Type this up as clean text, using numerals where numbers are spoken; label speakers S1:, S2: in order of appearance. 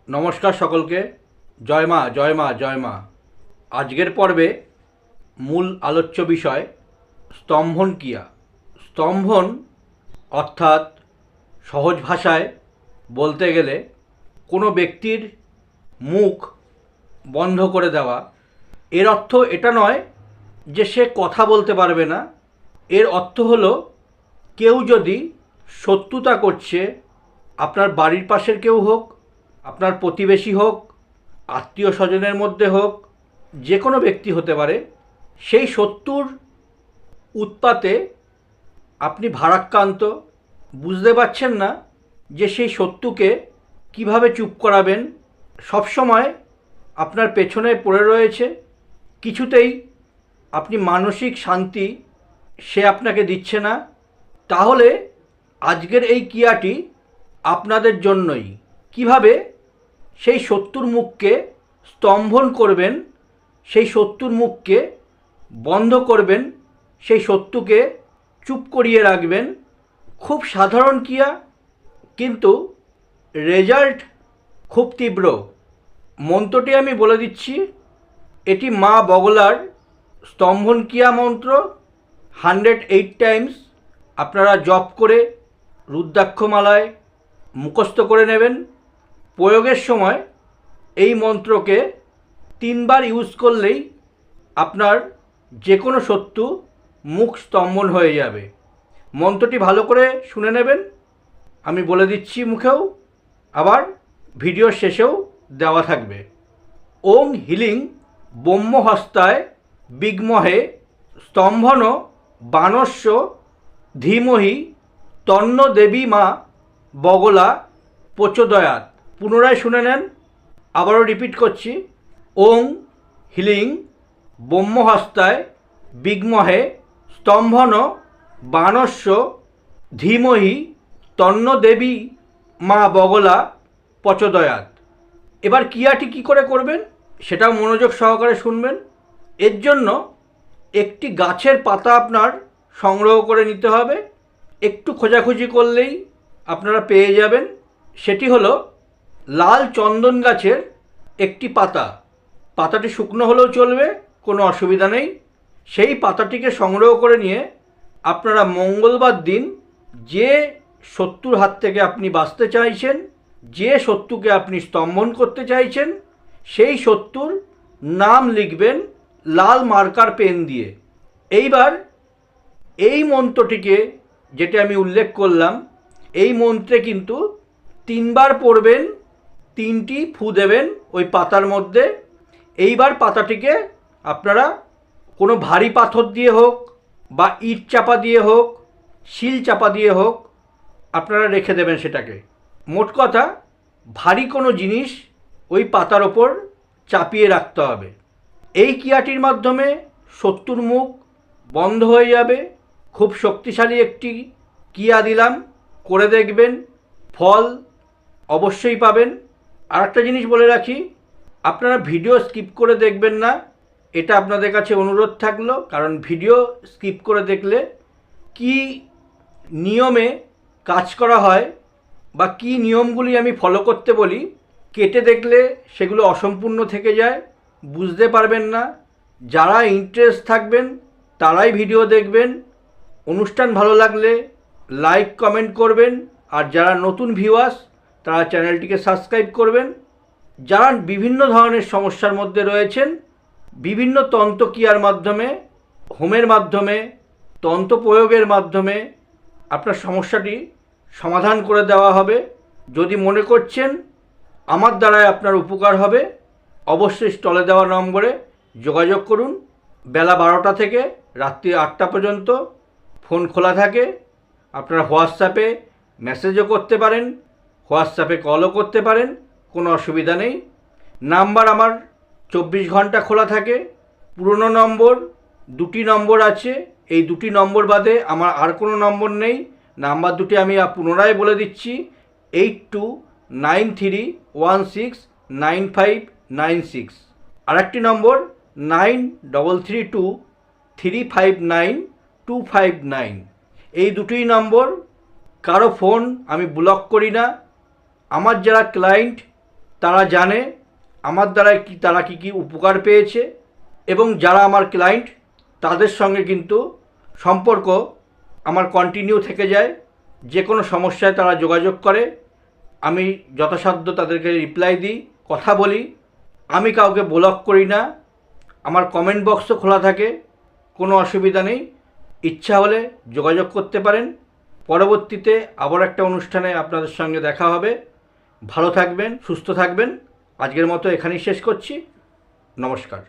S1: নমস্কার সকলকে। জয় মা, জয় মা, জয় মা। আজকের পর্বে মূল আলোচ্য বিষয় স্তম্ভন ক্রিয়া। স্তম্ভন অর্থাৎ সহজ ভাষায় বলতে গেলে কোনো ব্যক্তির মুখ বন্ধ করে দেওয়া। এর অর্থ এটা নয় যে সে কথা বলতে পারবে না। এর অর্থ হলো কেউ যদি শত্রুতা করছে, আপনার বাড়ির পাশের কেউ হোক, আপনার প্রতিবেশী হোক, আত্মীয় স্বজনের মধ্যে হোক, যে কোনো ব্যক্তি হতে পারে, সেই শত্রুর উৎপাতে আপনি ভারাক্রান্ত, বুঝতে পারছেন না যে সেই শত্রুকে কিভাবে চুপ করাবেন। সবসময় আপনার পেছনে পড়ে রয়েছে, কিছুতেই আপনি মানসিক শান্তি সে আপনাকে দিচ্ছে না। তাহলে আজকের এই ক্রিয়াটি আপনাদের জন্যই। কিভাবে সেই শত্রুর মুখকে স্তম্ভন করবেন, সেই শত্রুর মুখকে বন্ধ করবেন, সেই শত্রুকে চুপ করিয়ে রাখবেন। খুব সাধারণ ক্রিয়া, কিন্তু রেজাল্ট খুব তীব্র। মন্ত্রটি আমি বলে দিচ্ছি। এটি মা বগলার স্তম্ভন ক্রিয়া মন্ত্র। 108 টাইমস আপনারা জপ করে রুদ্রাক্ষমালায় মুখস্থ করে নেবেন। প্রয়োগের সময় এই মন্ত্রকে 3 বার ইউজ করলেই আপনার যে কোনো শত্রু মুখ স্তম্ভন হয়ে যাবে। মন্ত্রটি ভালো করে শুনে নেবেন, আমি বলে দিচ্ছি মুখেও, আবার ভিডিওর শেষেও দেওয়া থাকবে। ওং হিলিং ব্রহ্মহস্তায় বিগ্মহে স্তম্ভন বানস্য ধীমহি তন্ন দেবী মা বগলা প্রচোদয়াৎ। পুনরায় শুনে নেন, আবারও রিপিট করছি। ওং হিলিং ব্রহ্মহস্তায় বিগ্মহে স্তম্ভন বানস্য ধীমহি তন্ন দেবী মা বগলা প্রচোদয়াৎ। এবার ক্রিয়াটি কী করে করবেন সেটাও মনোযোগ সহকারে শুনবেন। এর জন্য একটি গাছের পাতা আপনার সংগ্রহ করে নিতে হবে। একটু খোঁজাখুঁজি করলেই আপনারা পেয়ে যাবেন। সেটি হলো লাল চন্দন গাছের একটি পাতা। পাতাটি শুকনো হলেও চলবে, কোনো অসুবিধা নেই। সেই পাতাটিকে সংগ্রহ করে নিয়ে আপনারা মঙ্গলবার দিন যে শত্রুর হাত থেকে আপনি বাঁচতে চাইছেন, যে শত্রুকে আপনি স্তম্ভন করতে চাইছেন, সেই শত্রুর নাম লিখবেন লাল মার্কার পেন দিয়ে। এইবার এই মন্ত্রটিকে, যেটা আমি উল্লেখ করলাম, এই মন্ত্রে কিন্তু 3 বার পড়বেন, 3টি ফু দেবেন ওই পাতার মধ্যে। এইবার পাতাটিকে আপনারা কোনো ভারী পাথর দিয়ে হোক বা ইট চাপা দিয়ে হোক, শিল চাপা দিয়ে হোক, আপনারা রেখে দেবেন সেটাকে। মোট কথা, ভারী কোনো জিনিস ওই পাতার ওপর চাপিয়ে রাখতে হবে। এই ক্রিয়াটির মাধ্যমে শত্রুর মুখ বন্ধ হয়ে যাবে। খুব শক্তিশালী একটি ক্রিয়া দিলাম, করে দেখবেন, ফল অবশ্যই পাবেন। আর একটা জিনিস বলে রাখি, আপনারা ভিডিও স্কিপ করে দেখবেন না, এটা আপনাদের কাছে অনুরোধ থাকলো। কারণ ভিডিও স্কিপ করে দেখলে কি নিয়মে কাজ করা হয় বা কি নিয়মগুলি আমি ফলো করতে বলি, কেটে দেখলে সেগুলো অসম্পূর্ণ থেকে যায়, বুঝতে পারবেন না। যারা ইন্টারেস্ট থাকবেন তারাই ভিডিও দেখবেন। অনুষ্ঠান ভালো লাগলে লাইক কমেন্ট করবেন, আর যারা নতুন ভিউয়ার্স তারা চ্যানেলটিকে সাবস্ক্রাইব করবেন। যারা বিভিন্ন ধরনের সমস্যার মধ্যে রয়েছেন, বিভিন্ন তন্ত্রক্রিয়ার মাধ্যমে, হোমের মাধ্যমে, তন্ত্র প্রয়োগের মাধ্যমে আপনার সমস্যাটি সমাধান করে দেওয়া হবে। যদি মনে করছেন আমার দ্বারায় আপনার উপকার হবে, অবশ্যই স্টলে দেওয়া নম্বরে যোগাযোগ করুন। বেলা 12টা থেকে রাত্রি 8টা পর্যন্ত ফোন খোলা থাকে। আপনারা হোয়াটসঅ্যাপে মেসেজও করতে পারেন, হোয়াটসঅ্যাপে কলও করতে পারেন, কোনো অসুবিধা নেই। নাম্বার আমার 24 ঘন্টা খোলা থাকে। পুরনো নম্বর 2টি নম্বর আছে, এই 2টি নম্বর বাদে আমার আর কোনো নম্বর নেই। নাম্বার দুটি আমি পুনরায় বলে দিচ্ছি: 8293169596। আর একটি নম্বর 9332359259। এই দুটোই নম্বর। কারো ফোন আমি ব্লক করি না। আমার যারা ক্লায়েন্ট তারা জানে আমার দ্বারা তারা কি উপকার পেয়েছে, এবং যারা আমার ক্লায়েন্ট তাদের সঙ্গে কিন্তু সম্পর্ক আমার কন্টিনিউ থেকে যায়। যে কোনো সমস্যায় তারা যোগাযোগ করে, আমি যথাসাধ্য তাদেরকে রিপ্লাই দিই, কথা বলি। আমি কাউকে ব্লক করি না, আমার কমেন্ট বক্সও খোলা থাকে, কোনো অসুবিধা নেই। ইচ্ছা হলে যোগাযোগ করতে পারেন। পরবর্তীতে আবার একটা অনুষ্ঠানে আপনাদের সঙ্গে দেখা হবে। ভালো থাকবেন, সুস্থ থাকবেন। আজকের মতো এখানেই শেষ করছি। নমস্কার।